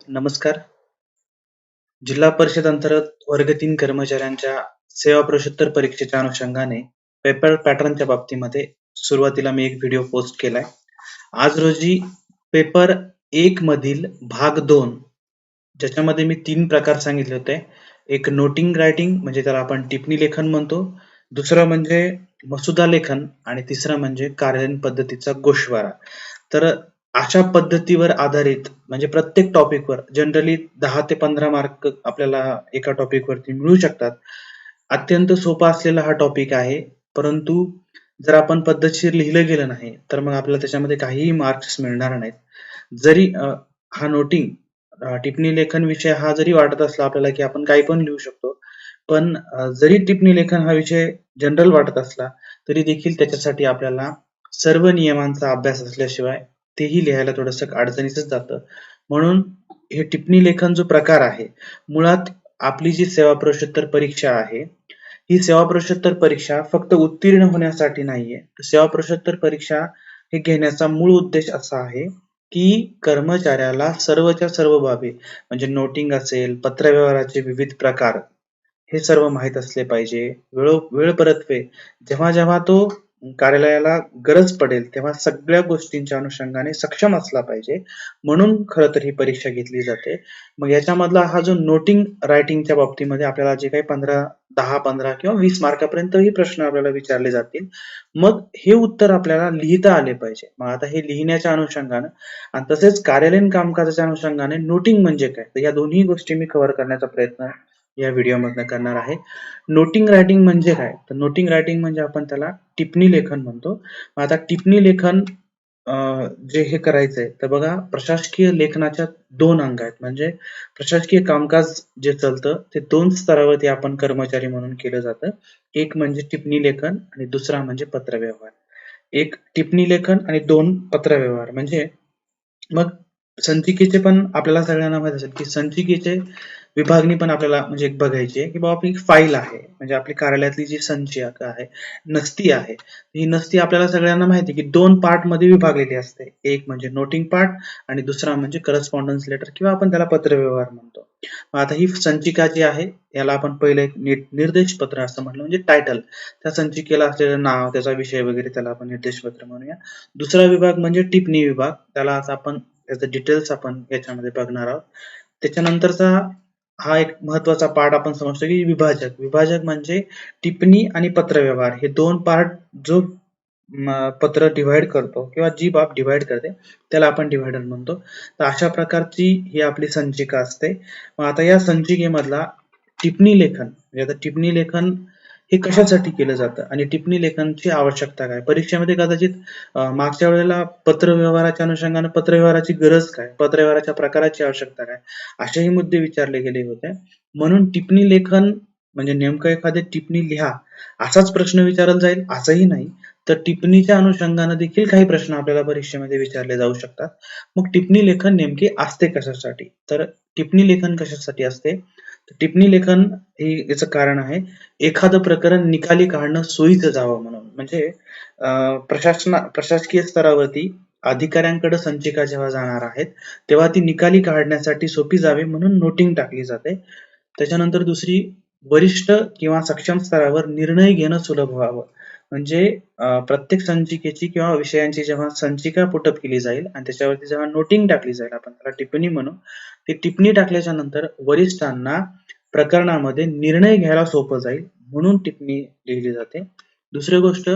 नमस्कार. जिल्हा परिषद अंतर्गत वर्ग 3 कर्मचाऱ्यांच्या सेवा प्रत्युत्तर परीक्षेच्या अनुषंगाने पेपर पॅटर्नच्या बाबतीमध्ये सुरुवातीला मी एक व्हिडिओ पोस्ट केलाय. आज रोजी पेपर 1 मधील भाग 2 ज्याच्यामध्ये मी 3 प्रकार सांगितले होते. एक नोटिंग रायटिंग म्हणजे त्याला आपण टिप्पणी लेखन म्हणतो. दुसरं म्हणजे मसुदा लेखन आणि तिसरं म्हणजे कार्यान्वयन पद्धतीचा गोषवारा. तर अशा पद्धतीवर आधारित म्हणजे प्रत्येक टॉपिकवर जनरली 10 ते 15 मार्क आपल्याला एका टॉपिकवरती मिळू शकतात. अत्यंत सोपा असलेला हा टॉपिक आहे. परंतु जर आपण पद्धतशीर लिहिलं गेलं नाही, तर मग आपल्याला त्याच्यामध्ये काहीही मार्क्स मिळणार नाहीत. जरी हा टिप्पणी लेखन विषय हा जरी वाटत असला आपल्याला, की आपण काही पण लिहू शकतो. पण जरी टिप्पणी लेखन हा विषय जनरल वाटत असला, तरी देखील त्याच्यासाठी आपल्याला सर्व नियमांचा अभ्यास असल्याशिवाय तेही लिहायला थोडंसं अडचणीचंच जातं. म्हणून हे टिप्पणी लेखन जो प्रकार आहे, मुळात आपली जी सेवा प्रवेशोत्तर परीक्षा आहे, ही सेवा प्रवेशोत्तर परीक्षा फक्त उत्तीर्ण होण्यासाठी नाहीये. सेवा प्रवेशोत्तर परीक्षा हे घेण्याचा मूळ उद्देश असा आहे, की कर्मचाऱ्याला सर्वच्या सर्व बाबी म्हणजे नोटिंग असेल, पत्रव्यवहाराचे विविध प्रकार हे सर्व माहीत असले पाहिजे. वेळ परत्वे जेव्हा तो कार्यालयाला गरज पडेल, तेव्हा सगळ्या गोष्टींच्या अनुषंगाने सक्षम असला पाहिजे. म्हणून खरं तर ही परीक्षा घेतली जाते. मग याच्यामधला हा जो नोटिंग रायटिंगच्या बाबतीमध्ये आपल्याला जे काही 10, 15 किंवा 20 मार्कापर्यंत ही प्रश्न आपल्याला विचारले जातील. मग हे उत्तर आपल्याला लिहिता आले पाहिजे. मग आता हे लिहिण्याच्या अनुषंगानं आणि तसेच कार्यालयीन कामकाजाच्या अनुषंगाने नोटिंग म्हणजे काय? तर या दोन्ही गोष्टी मी कव्हर करण्याचा प्रयत्न या व्हिडिओमधनं करणार आहे. नोटिंग रायटिंग म्हणजे काय? तर नोटिंग रायटिंग म्हणजे आपण त्याला टिप्पणी लेखन म्हणतो. मग आता टिप्पणी लेखन जे हे करायचंय तर बघा, प्रशासकीय लेखनाच्या 2 अंग आहेत. म्हणजे प्रशासकीय कामकाज जे चालतं ते 2 स्तरावरती आपण कर्मचारी म्हणून केलं जातं. एक म्हणजे टिप्पणी लेखन आणि दुसरा म्हणजे पत्रव्यवहार. एक टिप्पणी लेखन आणि 2 पत्रव्यवहार म्हणजे मग संचिकेचे पण आपल्याला सगळ्यांना माहित असेल, की संचिकेचे विभागणी पण आपल्याला म्हणजे एक बघायची आहे, की बाबा आपली फाईल आहे. म्हणजे आपली कार्यालयातली जी संचिका आहे, नसती आहे. ही नसती आपल्याला सगळ्यांना माहिती आहे, की 2 पार्टमध्ये विभागलेली असते. एक म्हणजे नोटिंग पार्ट आणि दुसरा म्हणजे करस्पॉन्डन्स लेटर किंवा आपण त्याला पत्रव्यवहार म्हणतो. मग आता ही संचिका जी आहे, याला आपण पहिले एक निर्देश पत्र असं म्हटलं म्हणजे टायटल. त्या संचिकेला असलेलं नाव, त्याचा विषय वगैरे त्याला आपण निर्देश पत्र म्हणूया. दुसरा विभाग म्हणजे टिप्पणी विभाग. त्याला आता आपण त्याचं डिटेल्स आपण याच्यामध्ये बघणार आहोत. त्याच्यानंतरचा हा एक महत्वाचा पार्ट आपण समजतो, की विभाजक. विभाजक म्हणजे टिप्पणी आणि पत्रव्यवहार हे 2 पार्ट जो पत्र डिव्हाइड करतो किंवा जी बाब डिव्हाइड करते त्याला आपण डिव्हायडर म्हणतो. तर अशा प्रकारची ही आपली संचिका असते. मग आता या संचिकेमधला टिप्पणी लेखन म्हणजे आता टिप्पणी लेखन हे कशासाठी केलं जातं आणि टिप्पणी लेखनची आवश्यकता काय? परीक्षेमध्ये कदाचित मागच्या वेळेला पत्रव्यवहाराच्या अनुषंगाने पत्रव्यवहाराची गरज काय? पत्रव्यवहाराच्या प्रकाराची आवश्यकता काय? असेही मुद्दे विचारले गेले होते. म्हणून टिप्पणी लेखन म्हणजे नेमकं एखादी टिप्पणी लिहा असाच प्रश्न विचारला जाईल असंही नाही. तर टिप्पणीच्या अनुषंगाने देखील काही प्रश्न आपल्याला परीक्षेमध्ये विचारले जाऊ शकतात. मग टिप्पणी लेखन नेमके असते कशासाठी? तर टिप्पणी लेखन कशासाठी असते? टिप्पणी लेखन हे याचं कारण आहे, एखादं प्रकरण निकाली काढणं सोयीचं जावं म्हणून. म्हणजे प्रशासकीय स्तरावरती अधिकाऱ्यांकडे संचिका जेव्हा जाणार आहेत, तेव्हा ती निकाली काढण्यासाठी सोपी जावी म्हणून नोटिंग टाकली जाते. त्याच्यानंतर दुसरी, वरिष्ठ किंवा सक्षम स्तरावर निर्णय घेणं सुलभ व्हावं. म्हणजे प्रत्येक संचिकेची किंवा विषयांची जेव्हा संचिका पुटअप केली जाईल आणि त्याच्यावरती जेव्हा नोटिंग टाकली जाईल, आपण त्याला टिप्पणी म्हणू. ती टिप्पणी टाकल्याच्या नंतर वरिष्ठांना प्रकरणामध्ये निर्णय घ्यायला सोपं जाईल म्हणून टिप्पणी लिहिली जाते. दुसरी गोष्ट,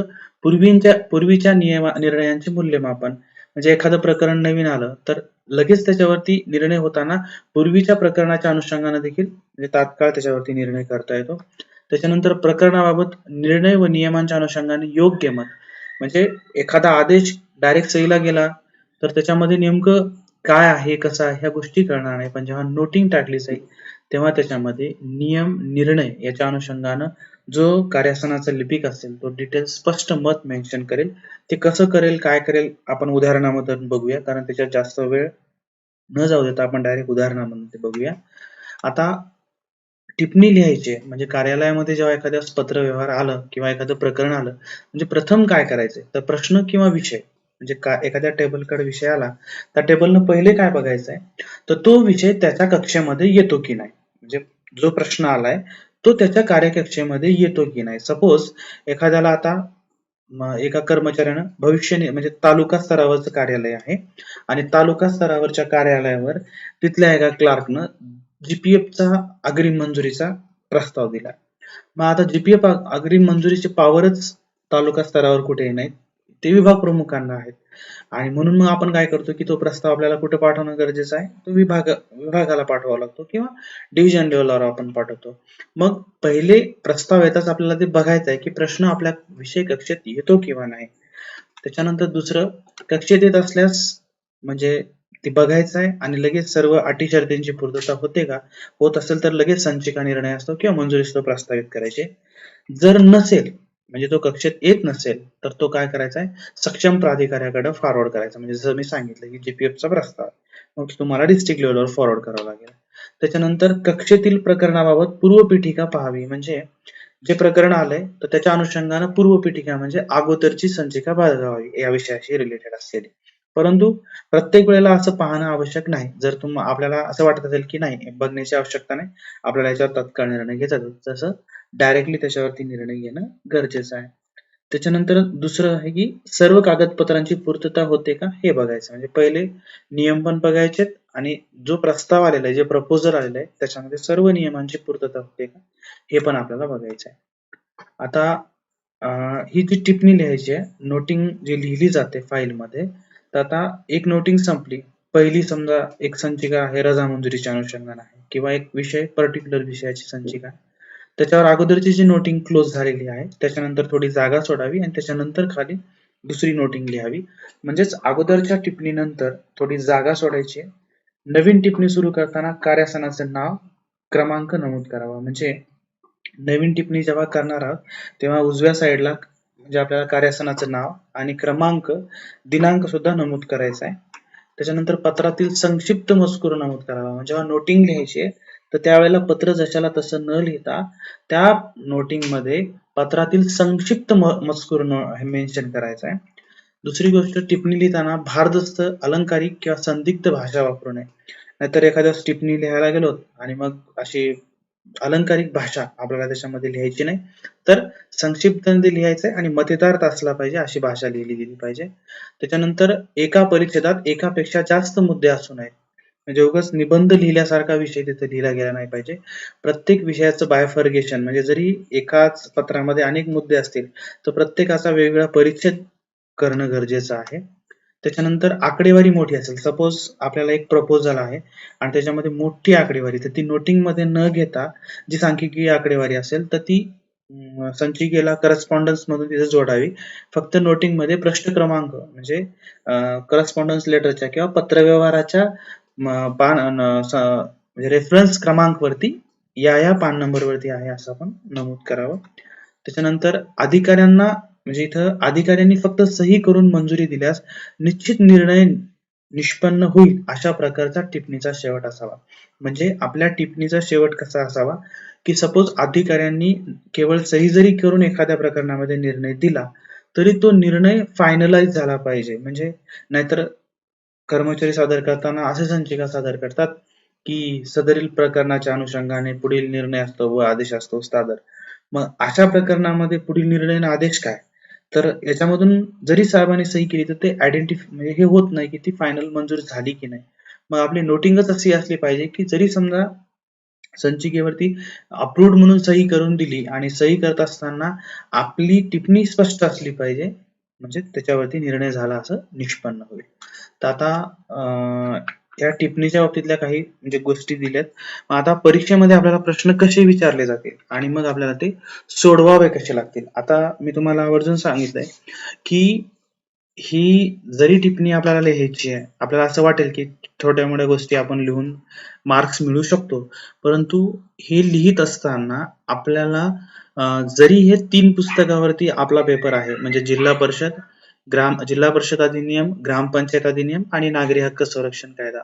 पूर्वीच्या निर्णयांचे मूल्यमापन. म्हणजे एखादं प्रकरण नवीन आलं तर लगेच त्याच्यावरती निर्णय होताना पूर्वीच्या प्रकरणाच्या अनुषंगाने देखील म्हणजे तात्काळ त्याच्यावरती निर्णय करता येतो. त्याच्यानंतर प्रकरणाबाबत निर्णय व नियमांच्या अनुषंगाने योग्य मत. म्हणजे एखादा आदेश डायरेक्ट सहीला गेला तर त्याच्यामध्ये नेमकं काय आहे, कसं आहे ह्या गोष्टी कळणार नाही. पण जेव्हा नोटिंग टाकली जाईल तेव्हा त्याच्यामध्ये नियम, निर्णय याच्या अनुषंगानं जो कार्यासनाचा लिपिक असेल तो डिटेल स्पष्ट मत मेन्शन करेल. ते कसं करेल, काय करेल आपण उदाहरणामधून बघूया, कारण त्याच्यात जास्त वेळ न जाऊ देता आपण डायरेक्ट उदाहरणामधून ते बघूया. आता टिप्पणी लिहायची आहे म्हणजे कार्यालयामध्ये जेव्हा एखाद्या पत्रव्यवहार आलं किंवा एखादं प्रकरण आलं म्हणजे प्रथम काय करायचंय तर प्रश्न किंवा विषय म्हणजे एखाद्या टेबलकडे विषय आला, त्या टेबलनं पहिले काय बघायचं आहे, तर तो विषय त्याच्या कक्षेमध्ये येतो की नाही. म्हणजे जो प्रश्न आलाय तो त्याच्या कार्यकक्षेमध्ये येतो की नाही. सपोज एखाद्याला आता एका कर्मचाऱ्यानं म्हणजे तालुका स्तरावरचं कार्यालय आहे आणि तालुका स्तरावरच्या कार्यालयावर तिथल्या एका क्लार्कनं जीपीएफचा अग्रिम मंजुरीचा प्रस्ताव दिला. मग आता जीपीएफ अग्रिम मंजुरीची पॉवरच तालुका स्तरावर कुठेही नाही, ते विभाग प्रमुखांना आहेत. आणि म्हणून मग आपण काय करतो की तो प्रस्ताव आपल्याला कुठे पाठवणं गरजेचं आहे, तो विभागाला पाठवावा लागतो किंवा डिव्हिजन लेवलवर आपण पाठवतो. मग पहिले प्रस्ताव येताच आपल्याला ते बघायचं आहे की प्रश्न आपल्या विषय कक्षेत येतो किंवा नाही. त्याच्यानंतर दुसरं, कक्षेत येत असल्यास म्हणजे ते बघायचं आहे आणि लगेच सर्व अटी शर्तींची पूर्तता होते का, होत असेल तर लगेच संचिका निर्णय असतो किंवा मंजुरीस प्रस्तावित करायचे. जर नसेल म्हणजे तो कक्षेत येत नसेल तर तो काय करायचा आहे, सक्षम प्राधिकाऱ्याकडे फॉरवर्ड करायचा. म्हणजे जसं मी सांगितलं की जीपीएफचा प्रस्ताव मग तुम्हाला डिस्ट्रिक्ट लेवलवर फॉरवर्ड करावा लागेल. त्याच्यानंतर कक्षेतील प्रकरणाबाबत पूर्वपीठिका पाहावी. म्हणजे जे प्रकरण आलंय तर त्याच्या अनुषंगाने पूर्वपीठिका म्हणजे अगोदरची संचिका बाळगावी या विषयाशी रिलेटेड असलेली. परंतु प्रत्येक वेळेला असं पाहणं आवश्यक नाही. जर आपल्याला असं वाटत असेल की नाही बघण्याची आवश्यकता नाही, आपल्याला याच्यावर तत्काळ निर्णय घ्यायचा, तसं डायरेक्टली त्याच्यावरती निर्णय घेणं गरजेचं आहे. त्याच्यानंतर दुसरं आहे की सर्व कागदपत्रांची पूर्तता होते का हे बघायचं. म्हणजे पहिले नियम पण बघायचे आणि जो प्रस्ताव आलेला आहे, जे प्रपोजल आलेलं आहे त्याच्यामध्ये सर्व नियमांची पूर्तता होते का हे पण आपल्याला बघायचं आहे. आता ही जी टिप्पणी लिहायची आहे, नोटिंग जी लिहिली जाते फाईलमध्ये, तर आता एक नोटिंग संपली. पहिली समजा एक संचिका आहे रजा मंजुरीच्या अनुषंगाने आहे किंवा एक विषय पर्टिक्युलर विषयाची संचिका, त्याच्यावर अगोदरची जी नोटिंग क्लोज झालेली आहे त्याच्यानंतर थोडी जागा सोडावी आणि त्याच्यानंतर खाली दुसरी नोटिंग लिहावी. म्हणजेच अगोदरच्या टिप्पणीनंतर थोडी जागा सोडायची. नवीन टिप्पणी सुरू करताना कार्यासनाचे नाव, क्रमांक नमूद करावा. म्हणजे नवीन टिप्पणी जेव्हा करणार आहोत तेव्हा उजव्या साईडला म्हणजे आपल्याला कार्यासनाचं नाव आणि क्रमांक, दिनांक सुद्धा नमूद करायचा आहे. त्याच्यानंतर पत्रातील संक्षिप्त मजकूर नमूद करावा. जेव्हा नोटिंग लिहायची आहे तर त्यावेळेला पत्र जशाला तसं न लिहिता त्या नोटिंग मध्ये पत्रातील संक्षिप्त मजकूर मेन्शन करायचा आहे. दुसरी गोष्ट, टिप्पणी लिहिताना भारदस्त, अलंकारिक किंवा संदिग्ध भाषा वापरू नये. नाहीतर एखाद्या टिप्पणी लिहायला गेलो आणि मग अशी अलंकारिक भाषा आपल्याला त्याच्यामध्ये लिहायची नाही, तर संक्षिप्तमध्ये लिहायचंय आणि मतेदार असला पाहिजे अशी भाषा लिहिली गेली पाहिजे. त्याच्यानंतर एका परिच्छेदात एकापेक्षा जास्त मुद्दे असू नयेत. म्हणजे उगाच निबंध लिहिल्यासारखा विषय तिथे लिहिला गेला नाही पाहिजे. प्रत्येक विषयाचं बायफर्गेशन म्हणजे जरी एकाच पत्रामध्ये अनेक मुद्दे असतील तर प्रत्येकाचा वेगवेगळा परिच्छेद करणं गरजेचं आहे. त्याच्यानंतर आकडेवारी मोठी असेल, सपोज आपल्याला एक प्रपोजल आहे आणि त्याच्यामध्ये मोठी आकडेवारी, तर ती नोटिंग मध्ये न घेता जी सांख्यिकीय आकडेवारी असेल तर ती संचिकेला करस्पॉन्डन्स मधून तिथे जोडावी. फक्त नोटिंग मध्ये प्रश्न क्रमांक म्हणजे करस्पॉन्डन्स लेटरच्या किंवा पत्रव्यवहाराच्या म्हणजे रेफरन्स क्रमांक वरती या पान नंबर वरती आहे असं आपण नमूद करावं. त्याच्यानंतर अधिकाऱ्यांना म्हणजे इथं अधिकाऱ्यांनी फक्त सही करून मंजुरी दिल्यास निश्चित निर्णय निष्पन्न होईल अशा प्रकारचा टिप्पणीचा शेवट असावा. म्हणजे आपल्या टिप्पणीचा शेवट कसा असावा की सपोज अधिकाऱ्यांनी केवळ सही जरी करून एखाद्या प्रकरणामध्ये निर्णय दिला तरी तो निर्णय फायनलाइज झाला पाहिजे. म्हणजे नाहीतर कर्मचारी सादर करताना असे संचिका सादर करतात की सदरील प्रकरणाच्या अनुषंगाने पुढील निर्णय असतो व आदेश असतो सादर. मग अशा प्रकरणामध्ये पुढील निर्णय आणि आदेश काय, तर याच्यामधून जरी साहेबांनी सही केली तर ते म्हणजे हे होत नाही की ती फायनल मंजूर झाली की नाही. मग आपली नोटिंगच अशी असली पाहिजे की जरी समजा संचिकेवरती अप्रूव्ड म्हणून सही करून दिली आणि सही करत असताना आपली टिप्पणी स्पष्ट असली पाहिजे, म्हणजे त्याच्यावरती निर्णय झाला असं निष्पन्न होईल. तर आता या टिप्पणीच्या बाबतीतल्या काही म्हणजे गोष्टी दिल्यात. आता परीक्षेमध्ये आपल्याला प्रश्न कसे विचारले जातील आणि मग आपल्याला ते सोडवावे कसे लागतील. आता मी तुम्हाला आवर्जून सांगितलंय की ही जरी टिप्पणी आपल्याला लिहायची आहे, आपल्याला असं वाटेल की छोट्या मोठ्या गोष्टी आपण लिहून मार्क्स मिळू शकतो, परंतु हे लिहित असताना आपल्याला जरी हे 3 पुस्तकावरती आपला पेपर आहे म्हणजे जिल्हा परिषद अधिनियम, ग्रामपंचायत अधिनियम आणि नागरी हक्क संरक्षण कायदा,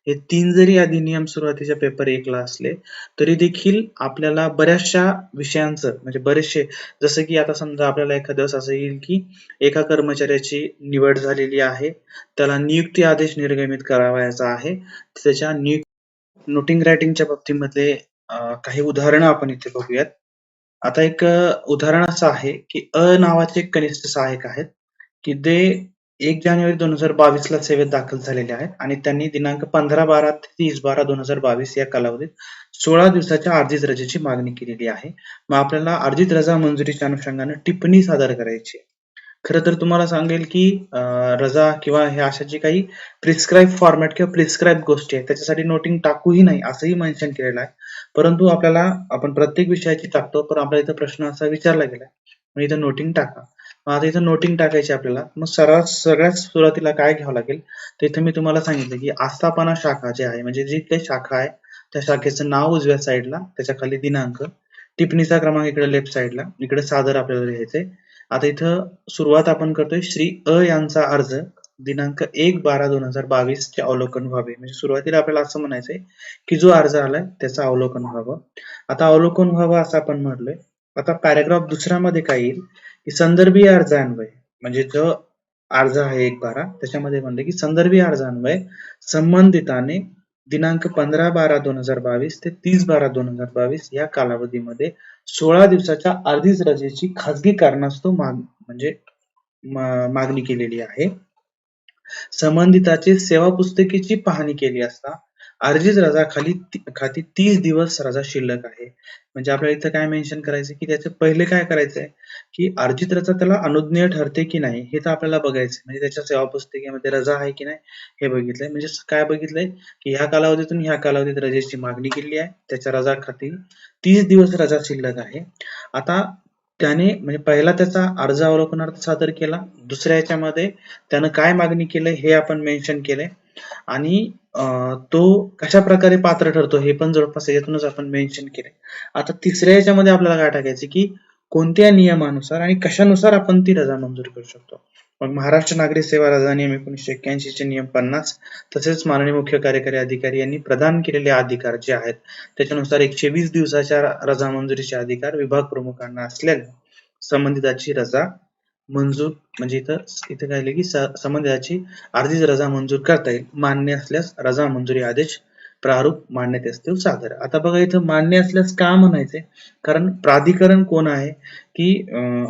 हे 3 जरी अधिनियम सुरुवातीच्या पेपर 1 ला असले, तरी देखील आपल्याला बऱ्याचशा विषयांचं म्हणजे बरेचसे जसं की आता समजा आपल्याला एखाद्या वेळेस असं येईल की एका कर्मचाऱ्याची निवड झालेली आहे. त्याला नियुक्ती आदेश निर्गमित करावयाचा आहे. त्याच्या नोटिंग रायटिंगच्या बाबतीमध्ये काही उदाहरणं आपण इथे बघूयात. आता एक उदाहरण असं आहे की नावाचे एक कनिष्ठ सहाय्यक आहेत, की ते 1 जानेवारी 2022 ला सेवेत दाखल झालेले आहेत आणि त्यांनी दिनांक 15/12 ते 30/12/2022 या कालावधीत 16 दिवसाच्या अर्जित रजेची मागणी केलेली आहे. मग आपल्याला अर्जित रजा मंजुरीच्या अनुषंगाने टिप्पणी सादर करायची आहे. खरं तर तुम्हाला सांगेल की रजा किंवा हे अशा जे काही प्रिस्क्राईब फॉर्मॅट किंवा प्रिस्क्राईब गोष्टी आहेत त्याच्यासाठी नोटिंग टाकूही नाही असंही मेन्शन केलेलं आहे. परंतु आपण प्रत्येक विषयाची टाकतो, पण आपल्या इथं प्रश्न असा विचारला गेलाय, मग इथं नोटिंग टाका. मग आता इथं नोटिंग टाकायची आपल्याला. मग सगळ्यात सुरुवातीला काय घ्यावं लागेल, तर इथं मी तुम्हाला सांगितलं की आस्थापना शाखा जे आहे म्हणजे जी काही शाखा आहे, त्या शाखेचं नाव उजव्या साईडला, त्याच्या खाली दिनांक, टिप्पणीचा क्रमांक इकडे लेफ्ट साईडला, इकडे सादर आपल्याला लिहायचंय. आता इथं सुरुवात आपण करतोय श्री यांचा अर्ज दिनांक 1/12/2022 चे अवलोकन व्हावे. म्हणजे सुरुवातीला आपल्याला असं म्हणायचंय की जो अर्ज आलाय त्याचं अवलोकन व्हावं. आता अवलोकन व्हावं असं आपण म्हटलोय. आता पॅराग्राफ दुसऱ्यामध्ये काय येईल की संदर्भीय अर्जान्वये म्हणजे जो अर्ज आहे 1/12 त्याच्यामध्ये म्हणले की संदर्भीय अर्जान्वये संबंधिताने दिनांक 15/12/2022 ते 30/12/2022 या कालावधीमध्ये 16 दिवसाच्या अर्जित रजेची खाजगी कारणास्तव म्हणजे मागणी केलेली आहे. संबंधिताची सेवा पुस्तिकेची पाहणी केली असता अर्जित रजा खाती 30 दिवस रजा शिल्लक आहे. म्हणजे आपल्याला इथं काय मेन्शन करायचं की त्याचं पहिले काय करायचंय की अर्जित रजा त्याला अनुज्ञेय ठरते की नाही हे तर आपल्याला बघायचं. म्हणजे त्याच्या सेवा पुस्तिकेमध्ये रजा आहे की नाही हे बघितलंय. म्हणजे काय बघितलंय की ह्या कालावधीतून ह्या कालावधीत रजेची मागणी केली आहे. त्याच्या रजा खाती 30 दिवस रजा शिल्लक आहे. आता त्याने म्हणजे पहिला त्याचा अर्ज अवलोकनार्थ सादर केला. दुसऱ्या याच्यामध्ये त्यानं काय मागणी केलंय हे आपण मेन्शन केलंय आणि तो कशा प्रकारे पात्र ठरतो हे पण जवळपास यातूनच आपण मेन्शन केलंय. आता तिसऱ्या याच्यामध्ये आपल्याला काय टाकायचं की कोणत्या नियमानुसार आणि कशानुसार आपण ती रजा मंजूर करू शकतो. मग महाराष्ट्र नागरी सेवा रजा नियम 1981 चे नियम 50 तसेच माननीय मुख्य कार्यकारी अधिकारी यांनी प्रदान केलेले अधिकार जे आहेत त्याच्यानुसार 120 दिवसाच्या रजा मंजुरीचे अधिकार विभाग प्रमुखांना असल्याने संबंधिताची रजा मंजूर म्हणजे इथं काय की संबंधिताची अर्जित रजा मंजूर करता येईल. मान्य असल्यास रजा मंजुरी आदेश प्रारूप मान्यतेस्तव सादर. आता बघा इथं मान्य असल्यास का म्हणायचंय कारण प्राधिकरण कोण आहे की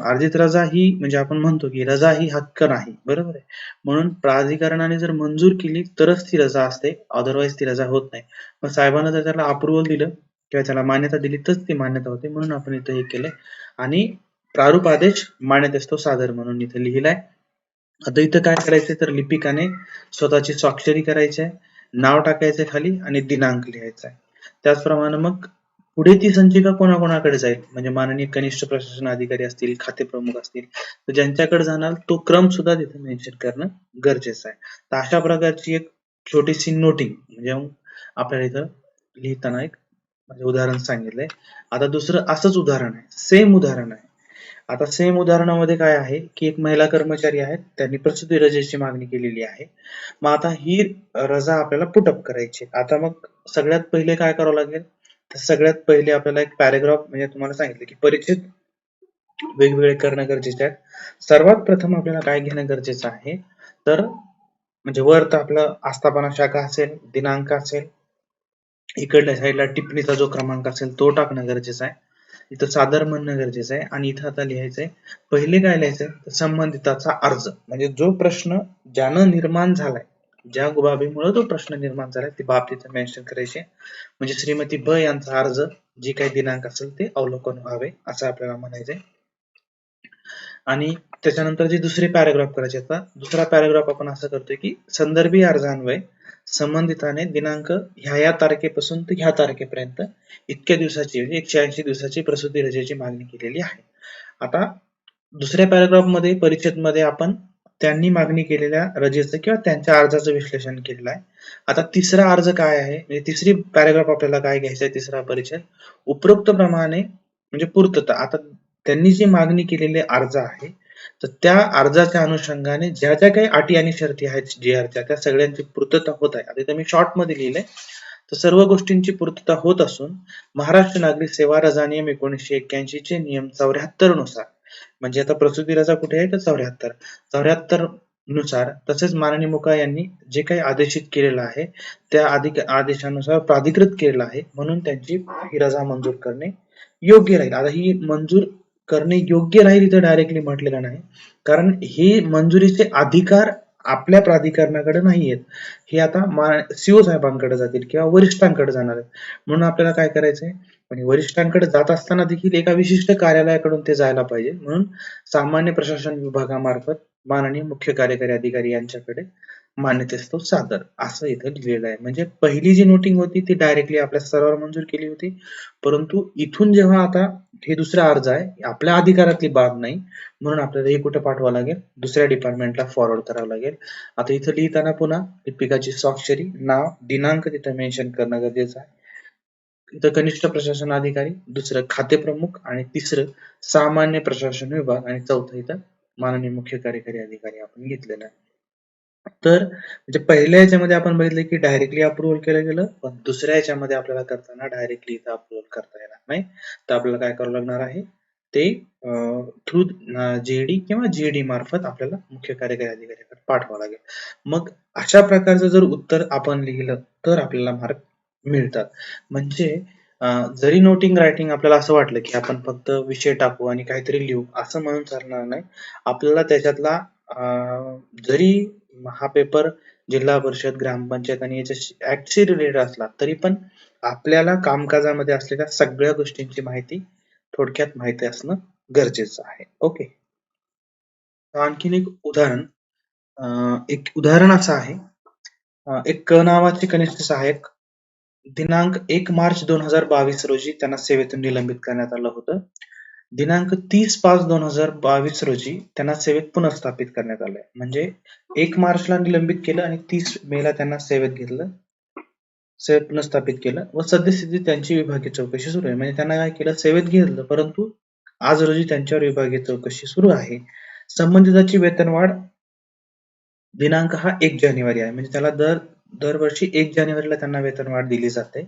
अर्जित रजा ही म्हणजे आपण म्हणतो की रजा ही हक्क नाही बरोबर आहे. म्हणून प्राधिकरणाने जर मंजूर केली तरच ती रजा असते, अदरवाईज ती रजा होत नाही. मग साहेबांना जर त्याला अप्रुव्हल दिलं किंवा त्याला मान्यता दिली तर ती मान्यता होते. म्हणून आपण इथं हे केलंय आणि प्रारूप आदेश मान्यतेस्तव सादर म्हणून इथे लिहिलाय. आता इथं काय करायचंय तर लिपिकाने स्वतःची स्वाक्षरी करायची आहे, नाव टाकायचंय खाली आणि दिनांक लिहायचा आहे. त्याचप्रमाणे मग पुढे ती संचिका कोणाकोणाकडे जाईल म्हणजे माननीय कनिष्ठ प्रशासन अधिकारी असतील, खाते प्रमुख असतील तर ज्यांच्याकडे जाणार तो क्रम सुद्धा तिथे मेन्शन करणं गरजेचं आहे. तर अशा प्रकारची एक छोटीशी नोटिंग म्हणजे आपल्याला इथं लिहिताना एक म्हणजे उदाहरण सांगितलंय. आता दुसरं असंच उदाहरण आहे, सेम उदाहरण आहे. आता सेम उदाहरणामध्ये काय आहे की एक महिला कर्मचारी आहेत त्यांनी प्रसूती रजेची मागणी केलेली आहे. मग आता ही रजा आपल्याला पुटअप करायची. आता मग सगळ्यात पहिले काय करावं लागेल तर सगळ्यात पहिले आपल्याला एक पॅराग्राफ म्हणजे तुम्हाला सांगितलं की परिच्छेद वेगवेगळे करणं गरजेचे आहे. सर्वात प्रथम आपल्याला काय घेणं गरजेचं आहे तर म्हणजे वर तर आपलं आस्थापना शाखा असेल, दिनांक असेल, इकडल्या साईडला टिप्पणीचा जो क्रमांक असेल तो टाकणं गरजेचं आहे. इथं सादर म्हणणं गरजेचं आहे आणि इथं आता लिहायचंय पहिले काय लिहायचंय संबंधिताचा अर्ज म्हणजे जो प्रश्न ज्यानं निर्माण झालाय, ज्या बाबीमुळे तो प्रश्न निर्माण झालाय ती बाब तिथे मेन्शन करायची. म्हणजे श्रीमती ब यांचा अर्ज जी काही दिनांक असेल ते अवलोकन व्हावे असं आपल्याला म्हणायचंय. आणि त्याच्यानंतर जी दुसरी पॅराग्राफ करायची आता दुसरा पॅराग्राफ आपण असं करतोय की संदर्भीय अर्जान्वये संबंधिताने दिनांक ह्या तारखेपासून ते ह्या तारखेपर्यंत इतक्या दिवसाची म्हणजे 180 दिवसाची प्रसूती रजेची मागणी केलेली आहे. आता दुसऱ्या पॅराग्राफ मध्ये परिच्छेद मध्ये आपण त्यांनी मागणी केलेल्या रजेचं किंवा त्यांच्या अर्जाचं विश्लेषण केलेलं आहे. आता तिसरा अर्ज काय आहे म्हणजे तिसरी पॅराग्राफ आपल्याला काय घ्यायचं आहे तिसरा परिच्छेद उपरोक्त प्रमाणे म्हणजे पूर्तता. आता त्यांनी जी मागणी केलेले अर्ज आहे तर त्या अर्जाच्या अनुषंगाने ज्या ज्या काही अटी आणि शर्ती आहेत GR च्या त्या सगळ्यांची पूर्तता होत आहे. आता इथे मी शॉर्ट मध्ये लिहिलंय. तर सर्व गोष्टींची पूर्तता होत असून महाराष्ट्र नागरिक सेवा रजा नियम 1981 चे नियम 74 नुसार, म्हणजे आता प्रसूती रजा कुठे आहे तर 74 नुसार, तसेच माननीय मुका यांनी जे काही आदेशित केलेलं आहे त्या आदेशानुसार प्राधिकृत केलेलं आहे, म्हणून त्यांची ही रजा मंजूर करणे योग्य राहील. आता ही मंजूर करणे योग्य राहील इथं डायरेक्टली म्हटलेलं नाही, कारण हे मंजुरीचे अधिकार आपल्या प्राधिकरणाकडे नाही आहेत. हे आता CO साहेबांकडे जातील किंवा वरिष्ठांकडे जाणार आहेत. म्हणून आपल्याला काय करायचंय, आणि वरिष्ठांकडे जात असताना देखील एका विशिष्ट कार्यालयाकडून ते जायला पाहिजे. म्हणून सामान्य प्रशासन विभागामार्फत माननीय मुख्य कार्यकारी अधिकारी यांच्याकडे मान्यतेस्तव सादर असं इथं लिहिलेलं आहे. म्हणजे पहिली जी नोटिंग होती ती डायरेक्टली आपल्या स्तरावर मंजूर केली होती, परंतु इथून जेव्हा आता हे दुसरा अर्ज आहे, आपल्या अधिकारातली बाब नाही, म्हणून आपल्याला हे कुठे पाठवावं लागेल, दुसऱ्या डिपार्टमेंटला फॉरवर्ड करावं लागेल. आता इथं लिहिताना पुन्हा लिपिकाची स्वाक्षरी, नाव, दिनांक तिथं मेन्शन करणं गरजेचं आहे. इथं कनिष्ठ प्रशासन अधिकारी, दुसरं खाते प्रमुख, आणि तिसरं सामान्य प्रशासन विभाग, आणि चौथं इथं माननीय मुख्य कार्यकारी अधिकारी आपण घेतलेला आहे. तर म्हणजे पहिल्या याच्यामध्ये आपण बघितलं की डायरेक्टली अप्रुव्हल केलं गेलं, पण दुसऱ्या याच्यामध्ये आपल्याला करताना डायरेक्टली इथं अप्रुव्हल करता येणार नाही. तर आपल्याला काय करावं लागणार आहे, ते थ्रू JD किंवा GD मार्फत आपल्याला मुख्य कार्यकारी अधिकाऱ्याकडे पाठवावं लागेल. मग अशा प्रकारचं जर उत्तर आपण लिहिलं तर आपल्याला मार्क मिळतात. म्हणजे जरी नोटिंग रायटिंग आपल्याला असं वाटलं की आपण फक्त विषय टाकू आणि काहीतरी लिहू असं म्हणून चालणार नाही. आपल्याला त्याच्यातला जरी हा पेपर जिल्हा परिषद, ग्रामपंचायत आणि याच्याशी ऍक्टशी रिलेटेड असला तरी पण आपल्याला कामकाजामध्ये असलेल्या सगळ्या गोष्टींची माहिती थोडक्यात माहिती असणं गरजेचं आहे. ओके. आणखीन एक उदाहरण असं आहे, एक क नावाचे कनिष्ठ सहाय्यक दिनांक 1 मार्च 2022 रोजी त्यांना सेवेतून निलंबित करण्यात आलं होतं. दिनांक 30/5/2022 रोजी त्यांना सेवेत पुनर्स्थापित करण्यात आलंय. म्हणजे 1 मार्चला निलंबित केलं आणि 30 मेला त्यांना सेवेत घेतलं, सेवेत पुनर्स्थापित केलं, व सद्यस्थितीत त्यांची विभागीय चौकशी सुरू आहे. म्हणजे त्यांना काय केलं, सेवेत घेतलं, परंतु आज रोजी त्यांच्यावर विभागीय चौकशी सुरू आहे. संबंधिताची वेतनवाढ दिनांक हा 1 जानेवारी आहे. म्हणजे त्याला दरवर्षी 1 जानेवारीला त्यांना वेतनवाढ दिली जाते.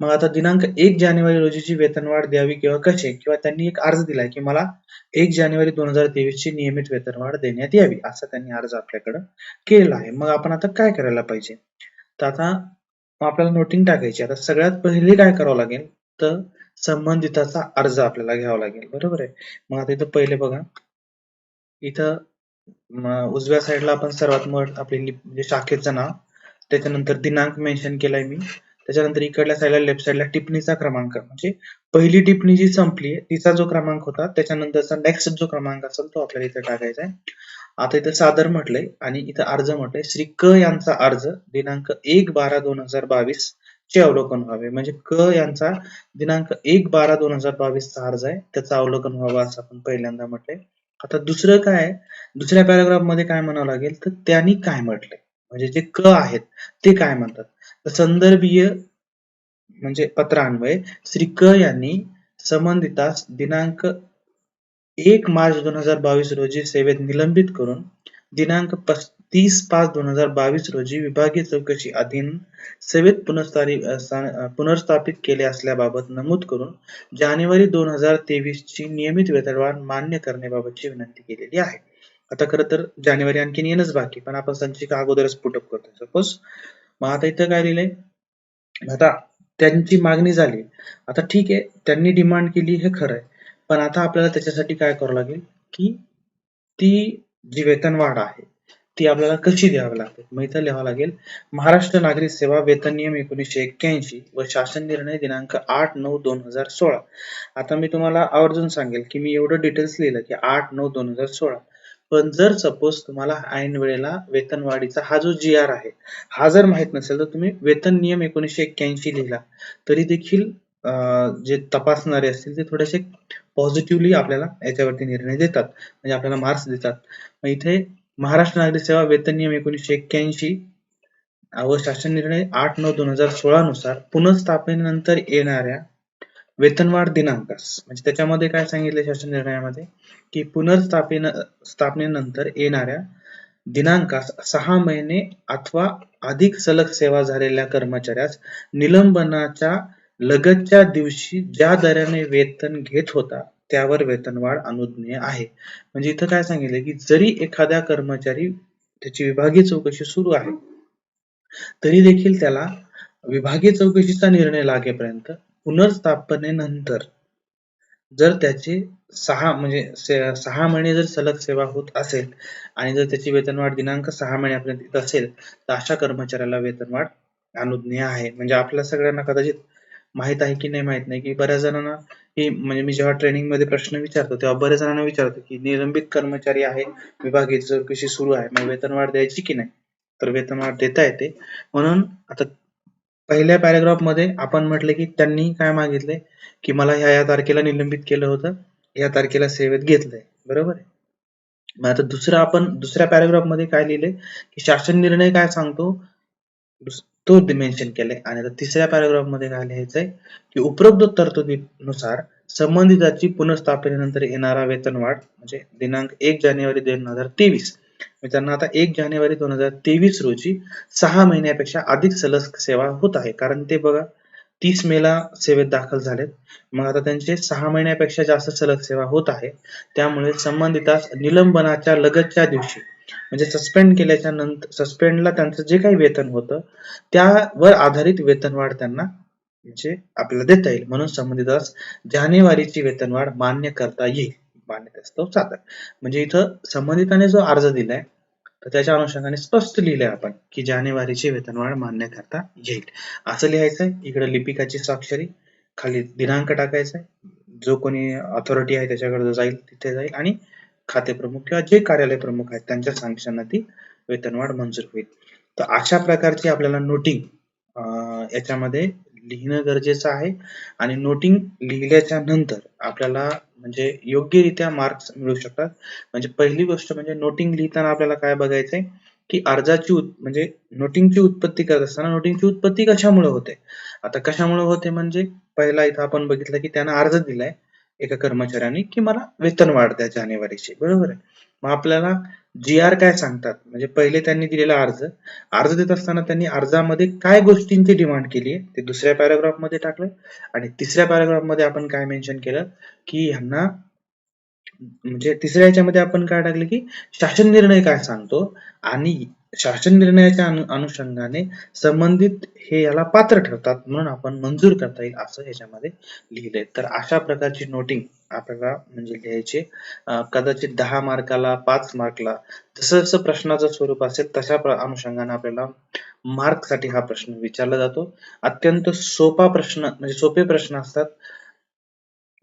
मग आता दिनांक 1 जानेवारी रोजीची वेतनवाढ द्यावी किंवा कशी, किंवा त्यांनी एक अर्ज दिलाय की मला 1 जानेवारी 2023 ची नियमित वेतनवाढ देण्यात यावी, असा त्यांनी अर्ज आपल्याकडे केलेला आहे. मग आपण आता काय करायला पाहिजे, तर आता आपल्याला नोटिंग टाकायची. आता सगळ्यात पहिले काय करावं लागेल, तर संबंधिताचा अर्ज आपल्याला घ्यावा लागेल, बरोबर आहे. मग आता इथं पहिले बघा, इथं उजव्या साईडला आपण सर्वात आपली म्हणजे शाखेचं नाव, त्याच्यानंतर दिनांक मेन्शन केलाय मी, त्याच्यानंतर इकडल्या साईडला लेफ्ट साईडला टिप्पणीचा क्रमांक, म्हणजे पहिली टिप्पणी जी संपली तिचा जो क्रमांक होता त्याच्यानंतरचा नेक्स्ट जो क्रमांक असेल तो आपल्याला इथे टाकायचा आहे. आता इथं सादर म्हटलंय आणि इथं अर्ज म्हटलंय, श्री क यांचा अर्ज दिनांक 1/12/2022 चे अवलोकन व्हावे. म्हणजे क यांचा दिनांक 1/12/2022 चा अर्ज आहे, त्याचं अवलोकन व्हावं असं आपण पहिल्यांदा म्हटलंय. आता दुसरं काय, दुसऱ्या पॅराग्राफ मध्ये काय म्हणावं लागेल, तर त्यांनी काय म्हटलंय, म्हणजे जे क आहेत ते काय म्हणतात, तर संदर्भीय म्हणजे पत्रान्वये श्री क यांनी संबंधितास दिनांक 1 मार्च 2022 रोजी सेवेत निलंबित करून दिनांक 30/5/2022 रोजी विभागीय चौकशी अधीन सेवेत पुनर्स्थापित केले असल्याबाबत नमूद करून जानेवारी 2023 ची नियमित वेतनवाढ मान्य करण्याबाबतची विनंती केलेली आहे. आता खरं तर जानेवारी आणखीन येणंच बाकी, पण आपण संचिका अगोदरच पुटअप करतो सपोज. मग आता इथं काय लिहिलंय, आता त्यांची मागणी झाली, आता ठीक आहे त्यांनी डिमांड केली हे खरं आहे, पण आता आपल्याला त्याच्यासाठी काय करावं लागेल, की ती जी वेतनवाढ आहे ती आपल्याला कशी द्यावी लागते. मग इथं लिहावं लागेल, महाराष्ट्र नागरिक सेवा वेतन नियम 1981 व शासन निर्णय दिनांक 8/9/2016. आता मी तुम्हाला आवर्जून सांगेल की मी एवढं डिटेल्स लिहिलं की 8/9/2016, पण जर सपोज तुम्हाला ऐन वेळेला वेतनवाढीचा हा जो GR आहे हा जर माहित नसेल तर तुम्ही वेतन नियम 1981 लिहिला तरी देखील जे तपासणारे असतील ते थोडेसे पॉझिटिव्हली आपल्याला याच्यावरती निर्णय देतात, म्हणजे आपल्याला मार्क्स देतात. मग इथे महाराष्ट्र नागरिक सेवा वेतन नियम 1981 व शासन निर्णय 8/9/2016 नुसार पुनर्स्थापनेनंतर येणाऱ्या वेतनवाढ दिनांकास, म्हणजे त्याच्यामध्ये काय सांगितले शासन निर्णयामध्ये, की स्थापनेनंतर येणाऱ्या दिनांकास 6 महिने अथवा अधिक सलग सेवा झालेल्या कर्मचाऱ्यास निलंबनाच्या लगतच्या दिवशी ज्या दराने वेतन घेत होता त्यावर वेतनवाढ अनुज्ञेय आहे. म्हणजे इथं काय सांगितलं की जरी एखाद्या कर्मचारी त्याची विभागीय चौकशी सुरू आहे तरी देखील त्याला विभागीय चौकशीचा निर्णय लागेपर्यंत पुनर्स्थापनेनंतर जर त्याची 6 महिने जर सलग सेवा होत असेल आणि जर त्याची वेतनवाढ दिनांक 6 महिन्यापर्यंत येत असेल तर अशा कर्मचाऱ्याला वेतनवाढ अनुज्ञेय आहे. म्हणजे आपल्या सगळ्यांना कदाचित माहित आहे की नाही माहित नाही की बऱ्याच जणांना की म्हणजे मी जेव्हा ट्रेनिंग मध्ये प्रश्न विचारतो तेव्हा बऱ्याच जणांना विचारतो की निलंबित कर्मचारी आहे, विभागीय चौकशी सुरू आहे, मग वेतनवाढ द्यायची की नाही? तर वेतनवाढ देता येते. म्हणून आता पहिल्या पॅराग्राफ मध्ये आपण म्हटले की त्यांनी काय मागितले की मला ह्या तारखेला निलंबित केलं होतं, या तारखेला सेवेत घेतलंय, बरोबर आहे. मग आता दुसऱ्या पॅराग्राफ मध्ये काय लिहिले की शासन निर्णय काय सांगतो तो मेन्शन केलाय. आणि आता तिसऱ्या पॅराग्राफ मध्ये काय लिहायचंय की उपरोक्त तरतुदीनुसार संबंधिताची पुनर्स्थापनेनंतर येणारा वेतनवाढ म्हणजे दिनांक 1 जानेवारी 2023 त्यांना आता 1 जानेवारी 2023 रोजी 6 महिन्यापेक्षा अधिक सलग सेवा होत आहे. कारण ते बघा 30 मेला सेवेत दाखल झालेत. मग आता त्यांचे 6 महिन्यापेक्षा जास्त सलग सेवा होत आहे. त्यामुळे संबंधितास निलंबनाच्या लगतच्या दिवशी म्हणजे सस्पेंडला त्यांचं जे काही वेतन होतं त्यावर आधारित वेतनवाढ त्यांना म्हणजे आपल्याला देता येईल. म्हणून संबंधितास जानेवारीची वेतनवाढ मान्य करता येईल. मान्यतास्तव सादर. म्हणजे इथं संबंधिताने जो अर्ज दिलाय तर त्याच्या अनुषंगाने स्पष्ट लिहिलंय आपण की जानेवारीची वेतनवाढ मान्य करता येईल असं लिहायचंय. इकडे लिपिकाची स्वाक्षरी, खाली दिनांक टाकायचा आहे, जो कोणी अथॉरिटी आहे त्याच्याकडे जाईल तिथे जाईल आणि खाते प्रमुख किंवा जे कार्यालय प्रमुख आहेत त्यांच्या सँक्शनला ती वेतनवाढ मंजूर होईल. तर अशा प्रकारची आपल्याला नोटिंग याच्यामध्ये लिहिणं गरजेचं आहे. आणि नोटिंग लिहिल्याच्या नंतर आपल्याला म्हणजे योग्यरित्या मार्क्स मिळू शकतात. म्हणजे पहिली गोष्ट म्हणजे नोटिंग लिहिताना आपल्याला काय बघायचंय की म्हणजे नोटिंगची उत्पत्ती करत असताना नोटिंगची उत्पत्ती कशामुळे होते. आता कशामुळे होते म्हणजे पहिला इथं आपण बघितलं की त्यानं अर्ज दिलाय एका कर्मचाऱ्याने की मला वेतनवाढ द्या जानेवारीची, बरोबर आहे. मग आपल्याला GR काय सांगतात म्हणजे पहिले त्यांनी दिलेला अर्ज देत असताना त्यांनी अर्जामध्ये काय गोष्टींची डिमांड केली आहे ते दुसऱ्या पॅराग्राफ मध्ये टाकलं आणि तिसऱ्या पॅराग्राफ मध्ये आपण काय मेन्शन केलं की ह्यांना म्हणजे तिसऱ्या याच्यामध्ये आपण काय टाकलं की शासन निर्णय काय सांगतो आणि शासन निर्णयाच्या अनुषंगाने संबंधित हे याला पात्र ठरतात म्हणून आपण मंजूर करता येईल असं याच्यामध्ये लिहिलंय. तर अशा प्रकारची नोटिंग आपल्याला म्हणजे लिहायचे कदाचित 10 मार्काला 5 मार्कला जसं जसं प्रश्नाचं स्वरूप असेल तशा अनुषंगाने आपल्याला मार्क साठी हा प्रश्न विचारला जातो. अत्यंत सोपा प्रश्न म्हणजे सोपे प्रश्न असतात.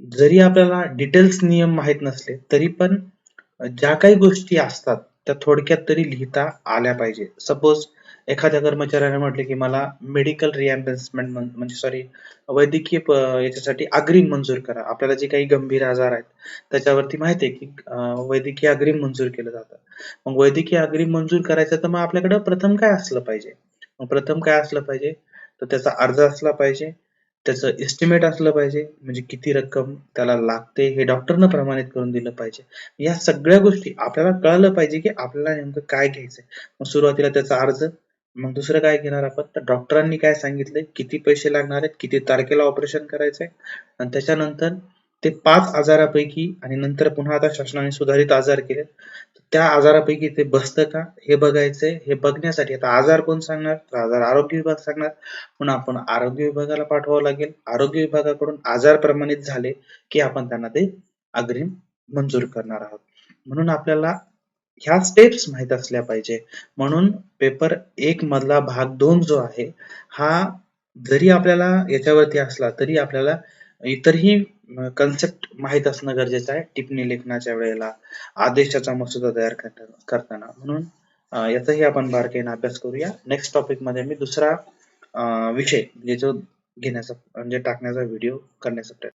जरी आपल्याला डिटेल्स नियम माहित नसले तरी पण ज्या काही गोष्टी असतात त्या थोडक्यात तरी लिहिता आल्या पाहिजे. सपोज एखाद्या कर्मचाऱ्याने म्हटले की मला मेडिकल रिएम्बर्समेंट म्हणजे वैद्यकीय याच्यासाठी अग्रिम मंजूर करा. आपल्याला जे काही गंभीर आजार आहेत त्याच्यावरती माहिती आहे की वैद्यकीय अग्रिम मंजूर केलं जातं. मग वैद्यकीय अग्रिम मंजूर करायचं तर मग आपल्याकडे प्रथम काय असलं पाहिजे. मग प्रथम काय असलं पाहिजे तर त्याचा अर्ज असला पाहिजे, त्याचं एस्टिमेट असलं पाहिजे म्हणजे किती रक्कम त्याला लागते हे डॉक्टरनं प्रमाणित करून दिलं पाहिजे. या सगळ्या गोष्टी आपल्याला कळलं पाहिजे की आपल्याला नेमकं काय घ्यायचंय. मग सुरुवातीला त्याचा अर्ज, मग दुसरं काय घेणार आपण तर डॉक्टरांनी काय सांगितलंय, किती पैसे लागणार आहेत, किती तारखेला ऑपरेशन करायचंय आणि त्याच्यानंतर ते 5 आजारापैकी आणि नंतर पुन्हा आता शासनाने सुधारित आजार केले त्या आजारापैकी ते बसतं का हे बघायचंय. हे बघण्यासाठी आता आजार कोण सांगणार तर आजार आरोग्य विभाग सांगणार. म्हणून आपण आरोग्य विभागाला पाठवावं लागेल. आरोग्य विभागाकडून आजार प्रमाणित झाले की आपण त्यांना ते अग्रिम मंजूर करणार आहोत. म्हणून आपल्याला ह्या स्टेप्स माहित असल्या पाहिजे. म्हणून पेपर 1 मधला भाग 2 जो आहे हा जरी आपल्याला याच्यावरती असला तरी आपल्याला इतरही कन्सेप्ट माहित असणं गरजेचं आहे टिप्पणी लेखनाच्या वेळेला, आदेशाचा मसुदा तयार करताना. म्हणून याचाही आपण बारकाईने अभ्यास करूया. नेक्स्ट टॉपिक मध्ये मी दुसरा विषय म्हणजे जो घेण्याचा म्हणजे टाकण्याचा व्हिडिओ करण्याचा प्रयत्न